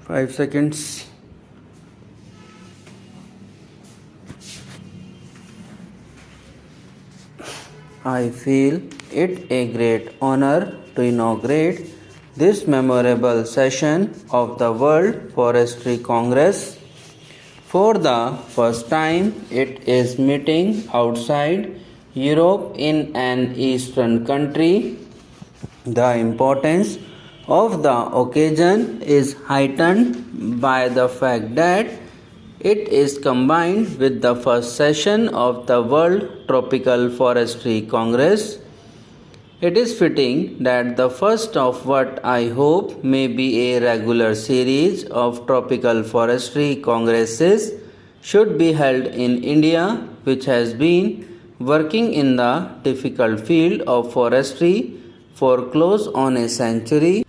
5 seconds. I feel it a great honor to inaugurate this memorable session of the World Forestry Congress. For the first time, it is meeting outside Europe in an Eastern country. The importance of the occasion is heightened by the fact that it is combined with the first session of the World Tropical Forestry Congress. It is fitting that the first of what I hope may be a regular series of tropical forestry congresses should be held in India, which has been working in the difficult field of forestry for close on a century.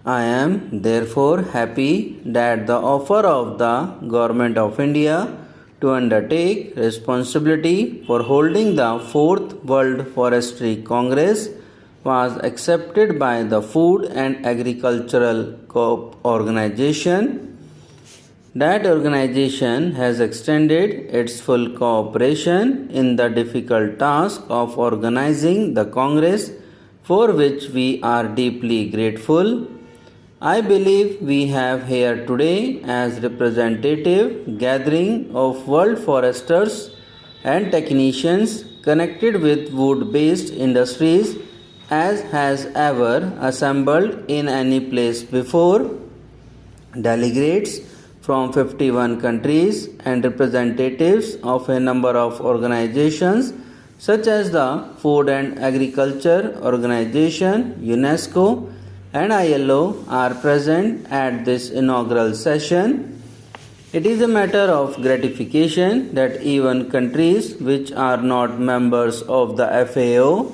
I am therefore happy that the offer of the Government of India to undertake responsibility for holding the 4th World Forestry Congress was accepted by the Food and Agricultural Organization. That organization has extended its full cooperation in the difficult task of organizing the Congress, for which we are deeply grateful. I believe we have here today as representative gathering of world foresters and technicians connected with wood-based industries as has ever assembled in any place before. Delegates from 51 countries and representatives of a number of organizations such as the Food and Agriculture Organization, UNESCO, and ILO are present at this inaugural session. It is a matter of gratification that even countries which are not members of the FAO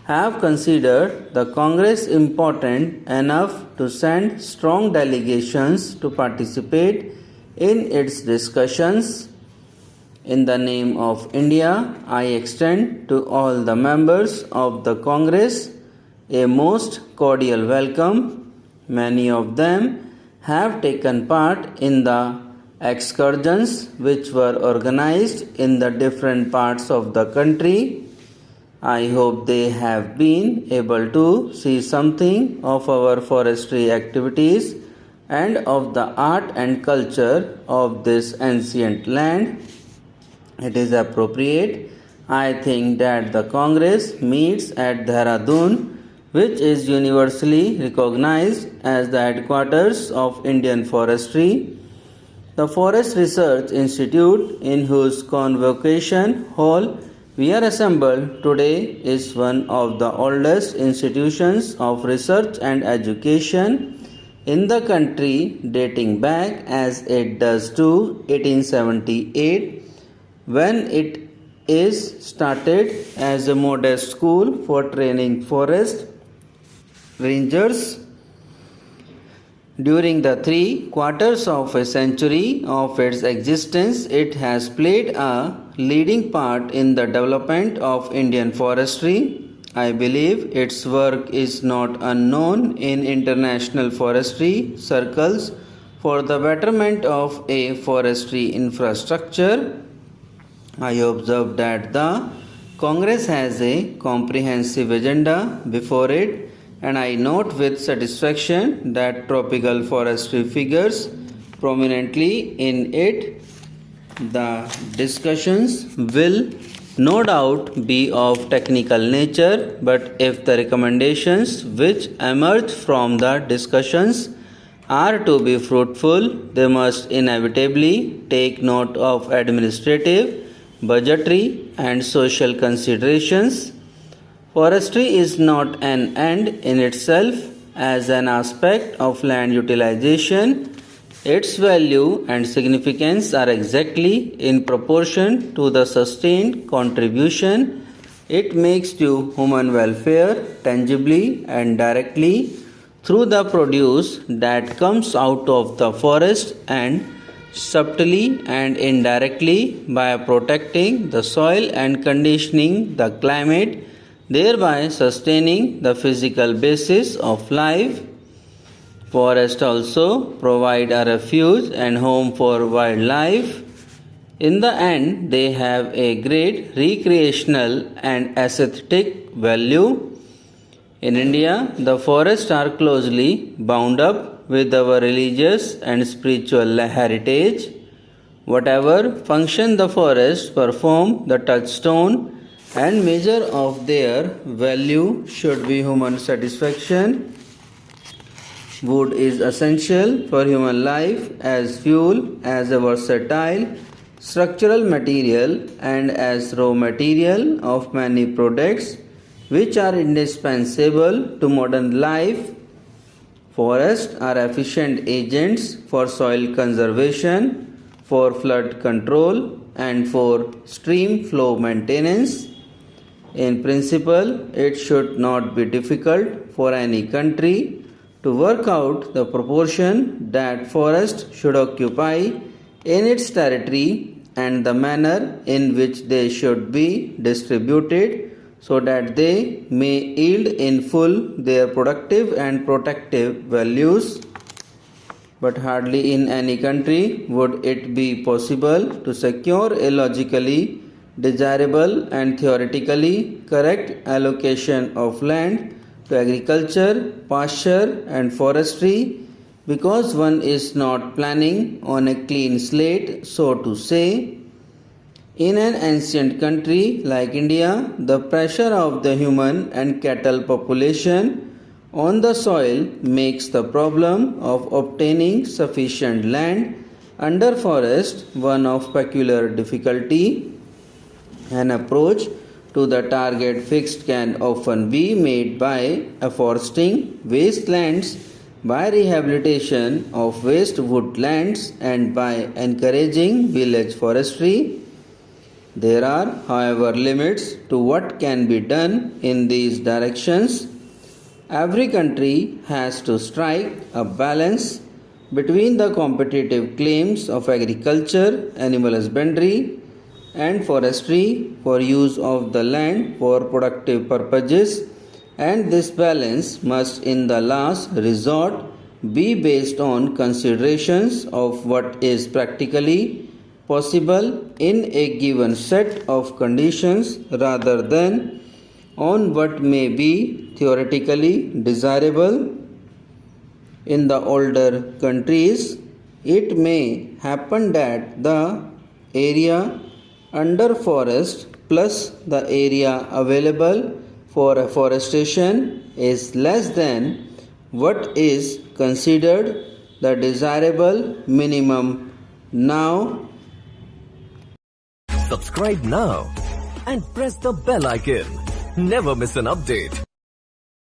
have considered the Congress important enough to send strong delegations to participate in its discussions. In the name of India, I extend to all the members of the Congress a most cordial welcome. Many of them have taken part in the excursions which were organized in the different parts of the country. I hope they have been able to see something of our forestry activities and of the art and culture of this ancient land. It is appropriate, I think, that the Congress meets at Dehradun, which is universally recognized as the headquarters of Indian forestry. The Forest Research Institute, in whose convocation hall we are assembled today, is one of the oldest institutions of research and education in the country, dating back as it does to 1878, when it is started as a modest school for training forest rangers. During the 3/4 of a century of its existence, it has played a leading part in the development of Indian forestry. I believe its work is not unknown in international forestry circles for the betterment of a forestry infrastructure. I observe that the Congress has a comprehensive agenda before it, and I note with satisfaction that tropical forestry figures prominently in it. The discussions will no doubt be of technical nature, but if the recommendations which emerge from the discussions are to be fruitful, they must inevitably take note of administrative, budgetary, and social considerations. Forestry is not an end in itself as an aspect of land utilization. Its value and significance are exactly in proportion to the sustained contribution it makes to human welfare tangibly and directly through the produce that comes out of the forest, and subtly and indirectly by protecting the soil and conditioning the climate, thereby sustaining the physical basis of life. Forests also provide a refuge and home for wildlife. In the end, they have a great recreational and aesthetic value. In India, the forests are closely bound up with our religious and spiritual heritage. Whatever function the forests perform, the touchstone and measure of their value should be human satisfaction. Wood is essential for human life as fuel, as a versatile structural material, and as raw material of many products which are indispensable to modern life. Forests are efficient agents for soil conservation, for flood control, and for stream flow maintenance. In principle, it should not be difficult for any country to work out the proportion that forest should occupy in its territory and the manner in which they should be distributed so that they may yield in full their productive and protective values. But hardly in any country would it be possible to secure a logically desirable and theoretically correct allocation of land to agriculture, pasture, and forestry because one is not planning on a clean slate, so to say. In an ancient country like India, the pressure of the human and cattle population on the soil makes the problem of obtaining sufficient land under forest one of peculiar difficulty. An approach to the target fixed can often be made by afforesting wastelands, by rehabilitation of waste woodlands, and by encouraging village forestry. There are, however, limits to what can be done in these directions. Every country has to strike a balance between the competitive claims of agriculture, animal husbandry, and forestry for use of the land for productive purposes, and this balance must in the last resort be based on considerations of what is practically possible in a given set of conditions rather than on what may be theoretically desirable. In the older countries, it may happen that the area under forest plus the area available for afforestation is less than what is considered the desirable minimum. Now, subscribe now and press the bell icon. Never miss an update.